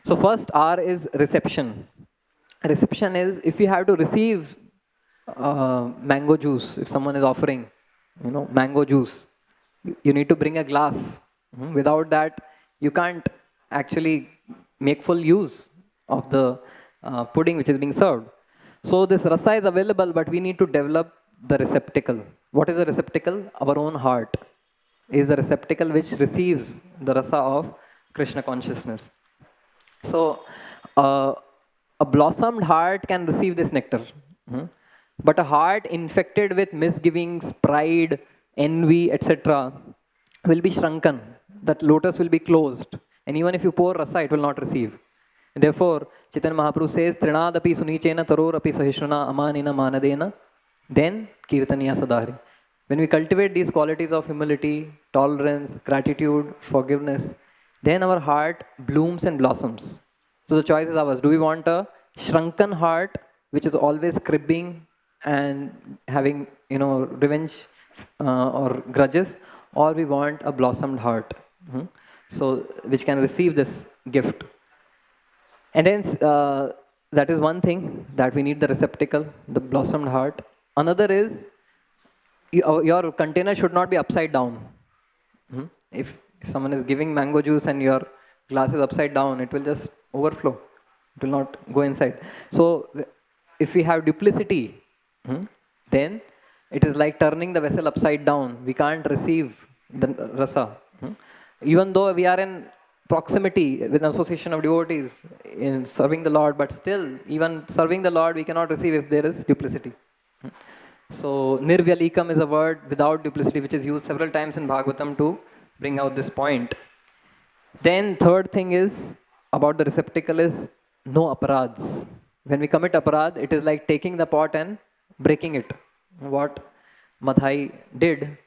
Speaker 1: So first R is reception. Reception is if you have to receive mango juice, if someone is offering, mango juice, you need to bring a glass. Without that, you can't actually make full use of the pudding which is being served. So this rasa is available, but we need to develop the receptacle. What is the receptacle? Our own heart. is the receptacle which receives the rasa of Krishna consciousness. So, a blossomed heart can receive this nectar. But a heart infected with misgivings, pride, envy, etc., will be shrunken. That lotus will be closed. And even if you pour rasa, it will not receive. Therefore, Chaitanya Mahaprabhu says, Trinadapi sunichena tarorapi sahishruna amanina manadena, then kirtaniya sadhari. When we cultivate these qualities of humility, tolerance, gratitude, forgiveness, then our heart blooms and blossoms. So the choice is ours. Do we want a shrunken heart, which is always cribbing and having, revenge or grudges, or we want a blossomed heart, so which can receive this gift. And then that is one thing, that we need the receptacle, the blossomed heart. Another is your container should not be upside down. If someone is giving mango juice and your glass is upside down, it will just overflow. It will not go inside. So if we have duplicity, then it is like turning the vessel upside down. We can't receive the rasa. Even though we are in proximity with an association of devotees in serving the Lord, but still, even serving the Lord, we cannot receive if there is duplicity. So, nirvyalikam is a word without duplicity, which is used several times in Bhagavatam to bring out this point. Then, third thing is about the receptacle is no aparads. When we commit aparad, it is like taking the pot and breaking it. What Madhai did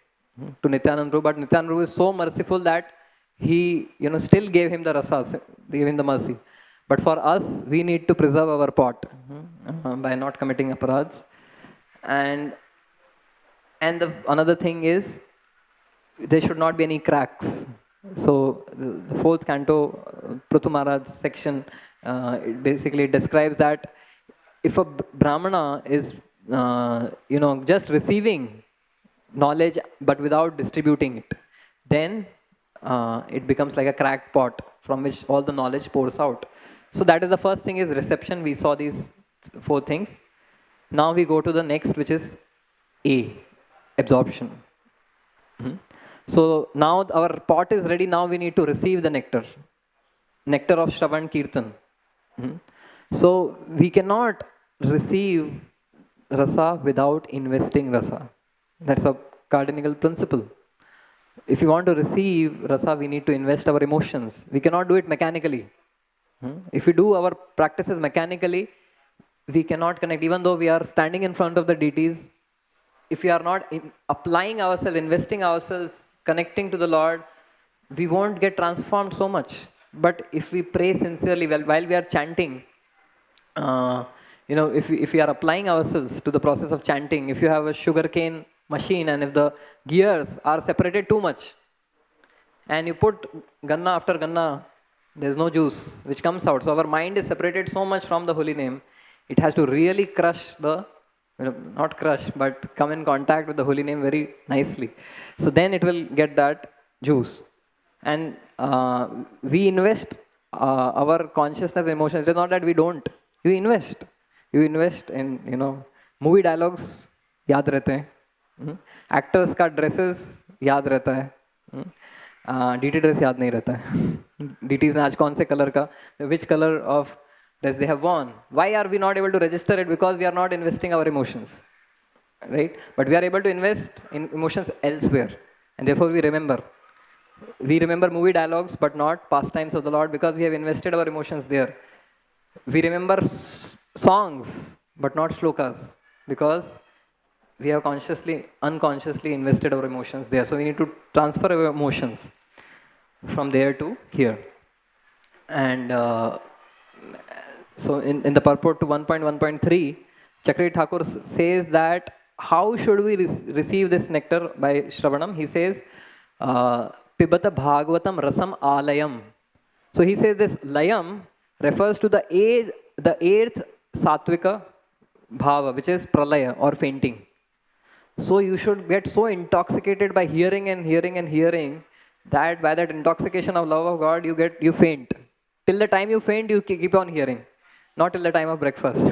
Speaker 1: to Nityananda Prabhu, but Nityananda Prabhu is so merciful that he, still gave him the rasa, gave him the mercy. But for us, we need to preserve our pot by not committing aparads. And another thing is, there should not be any cracks. So the fourth canto, Prithu Maharaj section, it basically describes that if a Brahmana is, just receiving knowledge but without distributing it, then it becomes like a cracked pot from which all the knowledge pours out. So that is the first thing, is reception. We saw these four things. Now we go to the next, which is A, absorption. So now our pot is ready. Now we need to receive the nectar of Shravan Kirtan. So we cannot receive rasa without investing rasa. That's a cardinal principle. If you want to receive rasa, we need to invest our emotions. We cannot do it mechanically. If we do our practices mechanically, we cannot connect. Even though we are standing in front of the deities, if we are not applying ourselves, investing ourselves, connecting to the Lord, we won't get transformed so much. But if we pray sincerely while we are chanting, if we are applying ourselves to the process of chanting, if you have a sugarcane machine and if the gears are separated too much, and you put ganna after ganna, there's no juice which comes out. So our mind is separated so much from the holy name. It has to really crush not crush, but come in contact with the holy name very nicely. So then it will get that juice. And we invest our consciousness, emotion. It is not that we don't. You invest. You invest in, movie dialogues, याद रहते हैं. Actors का dresses याद रहता है. DT dress याद नहीं रहता है. DTs ने आज कौन से color का, which color of dress they have worn. Why are we not able to register it? Because we are not investing our emotions, right? But we are able to invest in emotions elsewhere, and therefore we remember. We remember movie dialogues, but not pastimes of the Lord, because we have invested our emotions there. We remember songs, but not shlokas, because we have unconsciously invested our emotions there. So we need to transfer our emotions from there to here. And so in the purport to 1.1.3, Chakri Thakur says that how should we receive this nectar by Shravanam? He says, Pibata Bhagavatam Rasam Alayam. So he says this layam refers to the eighth Satvika Bhava, which is pralaya or fainting. So you should get so intoxicated by hearing and hearing and hearing that by that intoxication of love of God, you faint. Till the time you faint, you keep on hearing. Not till the time of breakfast,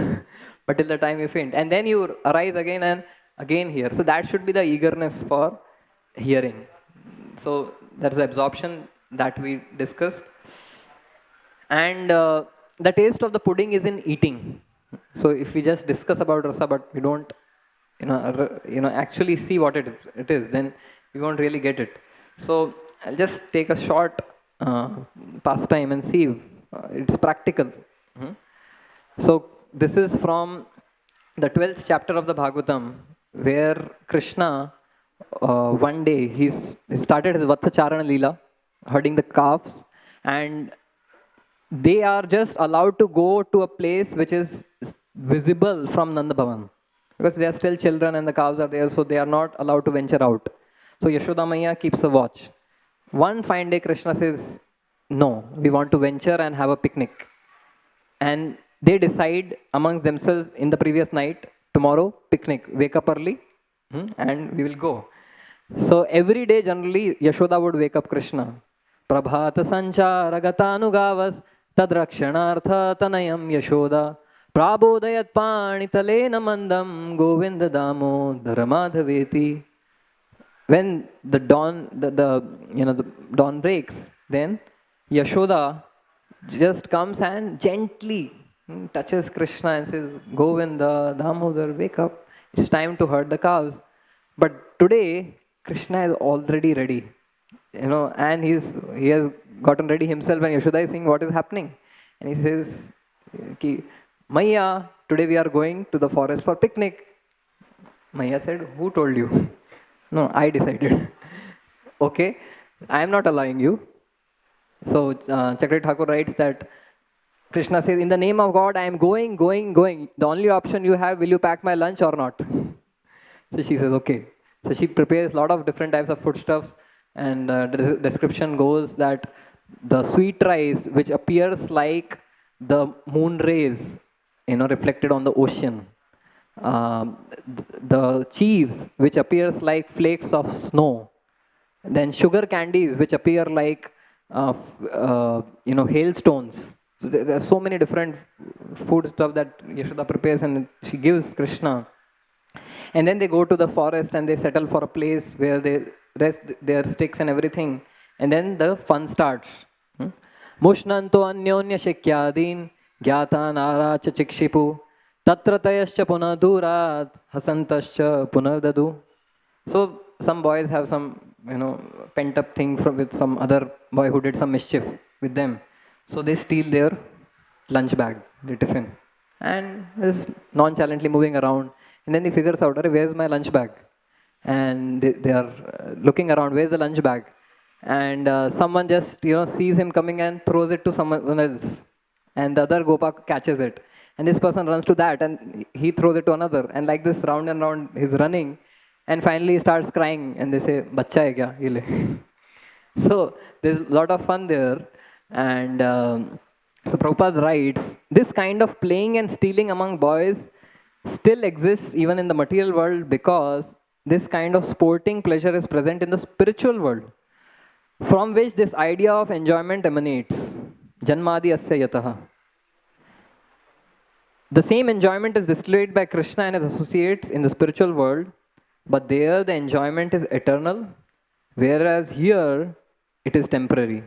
Speaker 1: but till the time you faint. And then you arise again and again hear. So that should be the eagerness for hearing. So that's the absorption that we discussed. And the taste of the pudding is in eating. So if we just discuss about rasa, but we don't, actually see what it is, then we won't really get it. So I'll just take a short pastime and see. It's practical. So this is from the 12th chapter of the Bhagavatam, where Krishna, one day, he started his Vattacharana Leela, herding the calves, and they are just allowed to go to a place which is visible from Nanda Bhavan, because they are still children and the cows are there, so they are not allowed to venture out. So Yashoda Maiya keeps a watch. One fine day, Krishna says, no, we want to venture and have a picnic. And they decide amongst themselves in the previous night, tomorrow, picnic, wake up early, and we will go. So every day, generally, Yashoda would wake up Krishna. Prabhata sanchara gatanugavas tadrakshanartha tanayam Yashoda prabodayat panitalena mandam govinda damo dharamadhaveti. When the dawn, the dawn breaks, then Yashoda just comes and gently touches Krishna and says, Govinda, Damodar, wake up. It's time to herd the cows. But today, Krishna is already ready. And he has gotten ready himself, and Yashoda is saying what is happening. And he says, Maiya, today we are going to the forest for picnic. Maiya said, who told you? No, I decided. Okay, I am not allowing you. So Chakri Thakur writes that Krishna says, in the name of God, I am going. The only option you have, will you pack my lunch or not? So she says, okay. So she prepares a lot of different types of foodstuffs, and the description goes that the sweet rice, which appears like the moon rays, reflected on the ocean. The cheese, which appears like flakes of snow. Then sugar candies, which appear like hailstones. So there are so many different food stuff that Yashoda prepares and she gives Krishna. And then they go to the forest and they settle for a place where they rest their sticks and everything. And then the fun starts. Mushnanto anyonya shekyadin gyata nara cha chikshipu tatratayascha punadurat hasantascha punardadu. So some boys have some pent up thing with some other boy who did some mischief with them. So they steal their lunch bag, their tiffin, and is nonchalantly moving around. And then he figures out, where's my lunch bag? And they are looking around, where's the lunch bag? And someone just sees him coming and throws it to someone else. And the other Gopa catches it. And this person runs to that and he throws it to another. And like this, round and round, he's running. And finally he starts crying and they say, Bacha hai kya? Ye le. So there's a lot of fun there. And so Prabhupada writes, this kind of playing and stealing among boys still exists even in the material world, because this kind of sporting pleasure is present in the spiritual world, from which this idea of enjoyment emanates. Janmadi asya yataha. The same enjoyment is displayed by Krishna and his associates in the spiritual world, but there the enjoyment is eternal, whereas here it is temporary.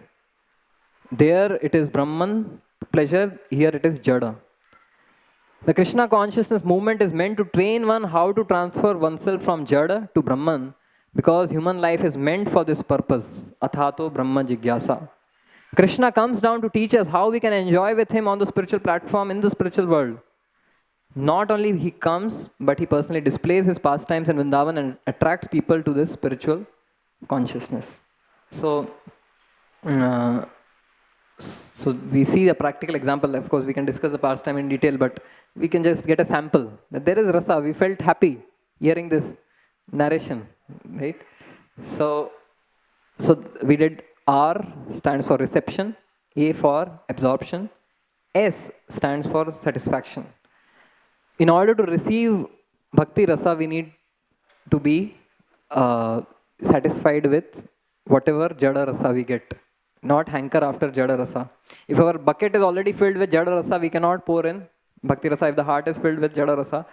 Speaker 1: There it is Brahman pleasure, here it is Jada. The Krishna consciousness movement is meant to train one how to transfer oneself from Jada to Brahman, because human life is meant for this purpose. Athato Brahma Jigyasa. Krishna comes down to teach us how we can enjoy with him on the spiritual platform in the spiritual world. Not only he comes, but he personally displays his pastimes in Vrindavan and attracts people to this spiritual consciousness. So we see a practical example. Of course, we can discuss the pastime in detail, but we can just get a sample. That there is rasa. We felt happy hearing this narration, right? So we did R stands for reception, A for absorption, S stands for satisfaction. In order to receive bhakti rasa, we need to be satisfied with whatever jada rasa we get. Not hanker after jada rasa. If our bucket is already filled with jada rasa, we cannot pour in bhakti rasa. If the heart is filled with jada rasa,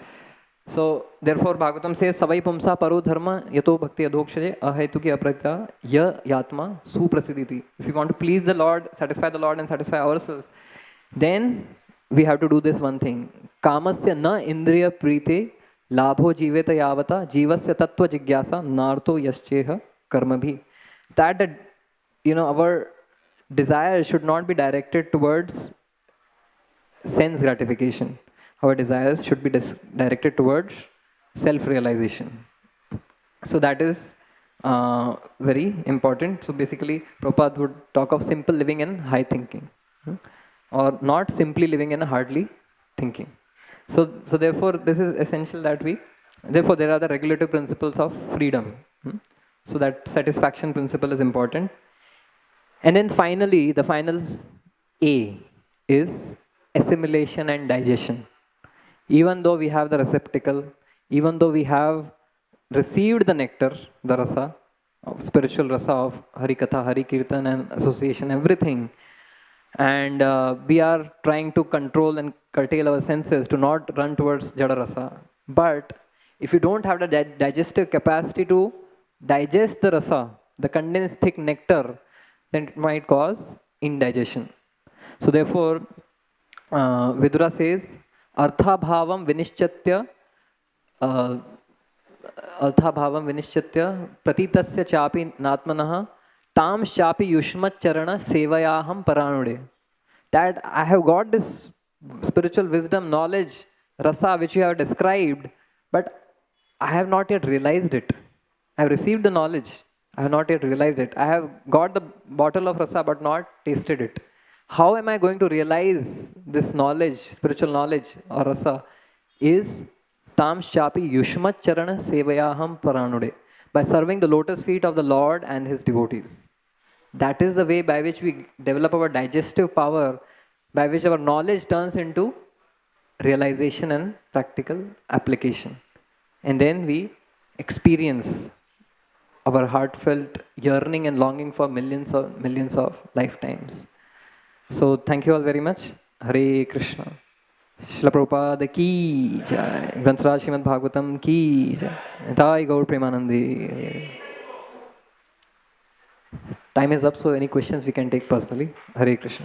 Speaker 1: So therefore Bhagavatam says savai pumsa paro dharma yato bhakti adhokshaje ahetuki aprita ya yatma suprasiditi. If you want to please the Lord, satisfy the Lord and satisfy ourselves, then we have to do this one thing. Kamasya na indriya prite labho jiveta yavata jivasya tattva jigyasa narto yascheha karma bhi. That our desire should not be directed towards sense gratification. Our desires should be directed towards self-realization. So that is very important. So basically, Prabhupada would talk of simple living and high thinking, or not simply living and hardly thinking. So therefore, this is essential that therefore there are the regulative principles of freedom. So that satisfaction principle is important. And then finally, the final A is assimilation and digestion. Even though we have the receptacle, even though we have received the nectar, the rasa, spiritual rasa of Hari Katha, Hari Kirtan and association, everything, and we are trying to control and curtail our senses to not run towards Jada rasa. But if you don't have the digestive capacity to digest the rasa, the condensed thick nectar, then it might cause indigestion. So therefore, Vidura says, Artha bhavam vinishchatya pratitasya chapi natmanaha tam chapi yushmat charana sevayaham paranude. That I have got this spiritual wisdom, knowledge, rasa which you have described, but I have not yet realized it. I have received the knowledge, I have not yet realized it. I have got the bottle of rasa but not tasted it. How am I going to realize this knowledge, spiritual knowledge or rasa? Is tam shapi yushmat charana sevayaham paranude. By serving the lotus feet of the Lord and his devotees. That is the way by which we develop our digestive power, by which our knowledge turns into realization and practical application. And then we experience our heartfelt yearning and longing for millions of lifetimes. So thank you all very much. Hare Krishna. Srila Prabhupada ki jai. Grantaraj Srimad Bhagavatam ki jai. Nitai Gaur Premanandi. Time is up, so any questions we can take personally. Hare Krishna.